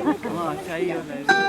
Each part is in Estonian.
हाँ चाहिए होता है।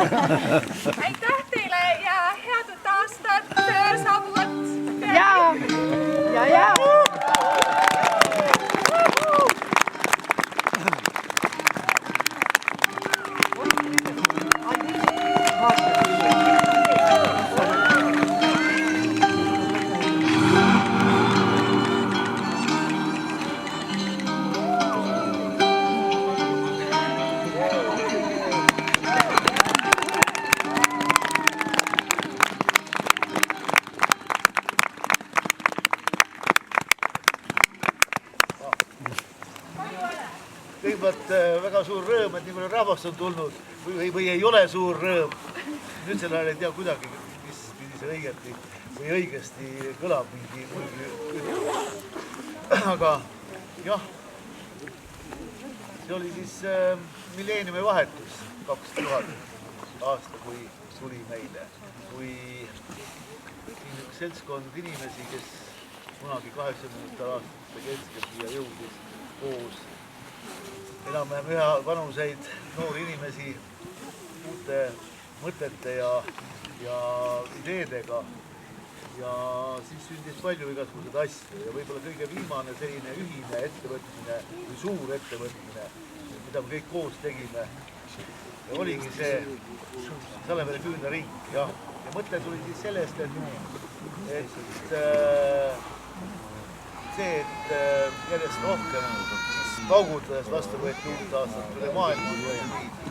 Aitäh teile ja head uut aastat saabuvat! Ja! Kõigepealt väga suur rõõm, et nii palju rahvast on tulnud või ei ole suur rõõm. Nüüd selle ajal ei tea kuidagi, mis pidi see õigeti või õigesti kõlab mingi ütlus. Aga jah, see oli siis milleeniumi vahetus 2000 aasta, kui tuli meile. Kui üks seltskond inimesi, kes kunagi 80. aastate keskel siia jõudis koos enam-vähem ühe vanuseid noori inimesi uute mõtete ja ideedega ja siis sündis palju igasuguseid asju ja võib-olla kõige viimane selline ühine ettevõtmine või suur ettevõtmine, mida me kõik koos tegime ja oligi see Salevere küünlaring ja mõte tuli siis sellest, et järjest rohkem paugutades vastu võeti uut aastat üle maailma.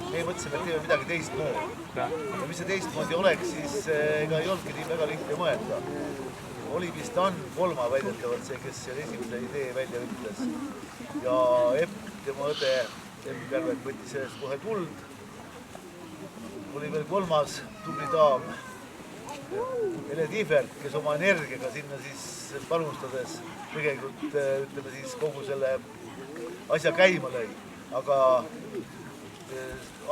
Me mõtlesime, et teeme midagi teistmoodi. Ja mis see teistmoodi oleks, siis ega ei olnudki nii väga lihtne mõelda. Oli vist Ann Kolma väidetavalt see, kes selle esimese idee välja ütles. Ja Epp, tema õde, Epp Järvek võttis sellest kohe tuld. Oli veel kolmas tubli daam, Ele Tihvert, kes oma energiaga sinna siis panustades tegelikult, ütleme siis, kogu selle asja käima lõi, aga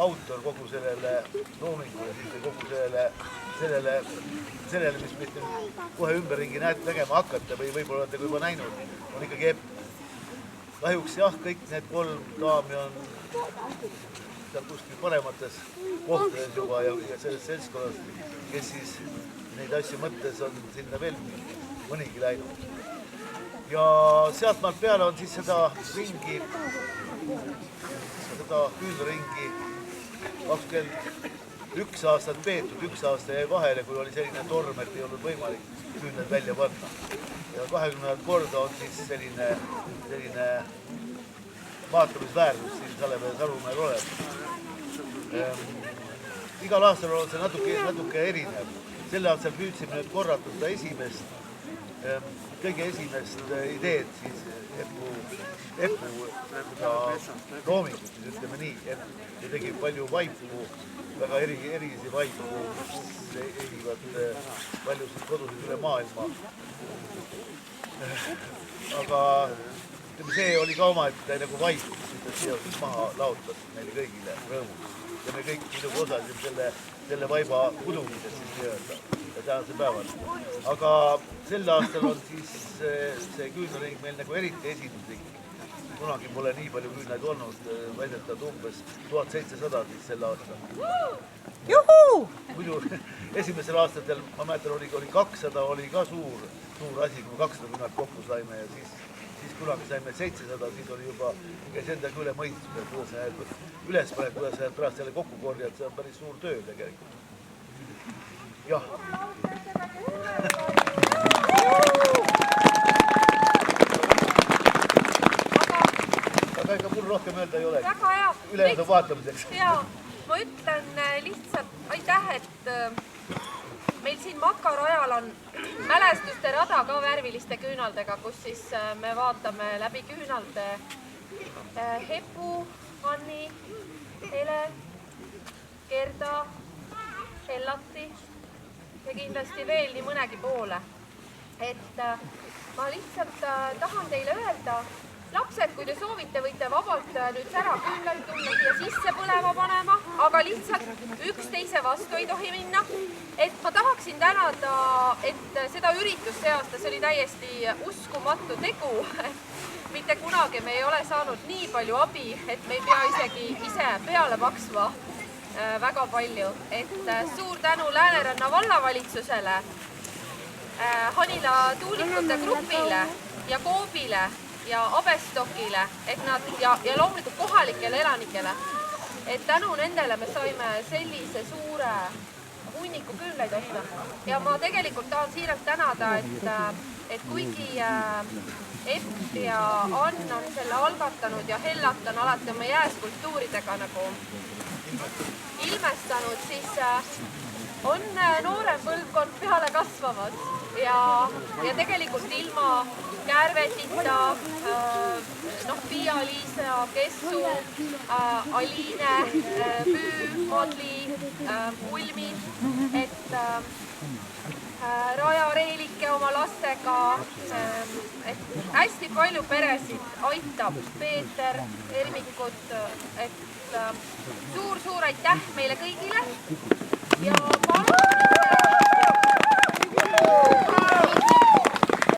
autor kogu sellele loomingule, kogu sellele, mis mitte kohe ümberringi nägema hakata või võib-olla olete juba näinud, on ikkagi Epp. Kahjuks jah, kõik need kolm daami on seal kuskil paremates kohtades juba ja selles seltskonnas, kes siis neid asju mõttes on sinna veel mõnigi läinud. Ja sealt maalt peale on siis seda ringi, seda küünlaringi 21 aastat peetud, 1 aasta jäi vahele, kui oli selline torm, et ei olnud võimalik küünlaid välja panna. Ja 20 korda on siis selline vaatamisväärsus siin Salevere Salumäel olemas. Igal aastal on see natuke erinev. Selle aastal püüdsime nüüd korrata seda esimest, kõige esimest ideed siis Epu loomingut, siis ütleme nii, et tegi palju vaipu, väga erilisi vaipu, mis ehivad paljusid kodusid üle maailma. Aga see oli ka omaette nagu vaip, mis seoses maha laotas meile kõigile rõõmus. Ja me kõik muidugi osasime selle vaiba kudumises siis nii-öelda ja tänase päeval. Aga sel aastal on siis see küünlaring meil nagu eriti esinduslik. Kunagi pole nii palju küünlaid olnud, väidetavad umbes 1700 siis sel aastal. Juhu! Muidu esimesel aastatel, ma mäletan, oli 200, oli ka suur asi, kui 200 küünalt kokku saime ja siis kunagi saime 700, siis oli juba käis endaga üle mõistusele, kuidas sa jääd üles paned, kuidas sa jääd pärast jälle kokku korjad, see on päris suur töö tegelikult. Jah. Aga ega mul rohkem öelda ei ole. Väga hea. Ülejäänud on vaatamiseks. Jaa, ma ütlen lihtsalt aitäh, et meil siin Makarajal on mälestuste rada ka värviliste küünaldega, kus siis me vaatame läbi küünalde Hepu, Anni, Ele, Gerda, Hellati ja kindlasti veel nii mõnegi poole. Et ma lihtsalt tahan teile öelda, lapsed, kui te soovite, võite vabalt nüüd sära küünlaid tulla siia sisse põlema panema, aga lihtsalt üksteise vastu ei tohi minna. Et ma tahaksin tänada, et seda üritust see aasta, see oli täiesti uskumatu tegu. Mitte kunagi me ei ole saanud nii palju abi, et me ei pea isegi ise peale maksma väga palju, et suur tänu Lääneranna vallavalitsusele, Hanila tuulikute grupile ja Coopile ja Abestokile, et nad ja loomulikult kohalikele elanikele, et tänu nendele me saime sellise suure hunniku küünlaid osta. Ja ma tegelikult tahan siiralt tänada, et kuigi Epp ja Ann on selle algatanud ja Hellat on alati oma jääskulptuuridega nagu ilmestanud, siis on noorem põlvkond peale kasvamas ja tegelikult ilma Kärvetita, Pia-Liisa, Kessu, Aliine, Püü, Madli, Ulmi, et Raja Reelike oma lastega, et hästi palju peresid aitab Peeter, Ermikut, et suur-suur aitäh meile kõigile ja palun